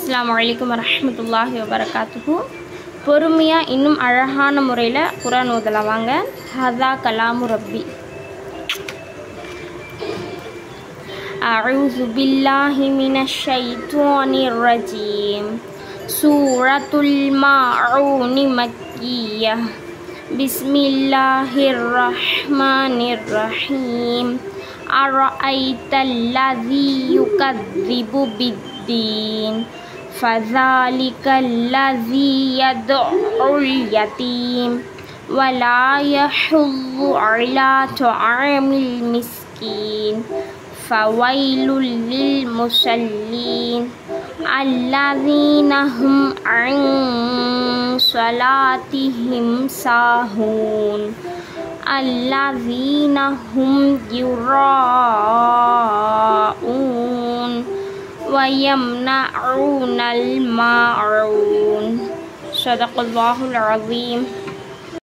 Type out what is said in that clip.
அஸ்ஸலாமு அலைக்கும் வரஹ்மத்துல்லாஹி வபரகாத்துஹு. பொறுமையாக இன்னும் அழகான முறையில் குர்ஆன் ஓதலாம் வாங்க. ஹதா கலாமு ரப்பி. அஊது பில்லாஹி மினஷ் ஷைத்தானிர் ரஜீம். சூரத்துல் மாஊன் மக்கிய்யah. பிஸ்மில்லாஹிர் ரஹ்மானிர் ரஹீம். அரஐத்தல்லதீ யுகذிபு பித்தீன் ஃபஸாலிகல்லதீ யதுஉல் யதீம் வலா யஹுல்லு அலா துஆமில் மிஸ்கீன் ஃபவைலுல் லில் முஸல்லீன் அல்லதீன ஹும் அன் ஸலாத்திஹிம் சாஹூன் الذين هم يراءون ويمنعون الماعون. صدق الله العظيم.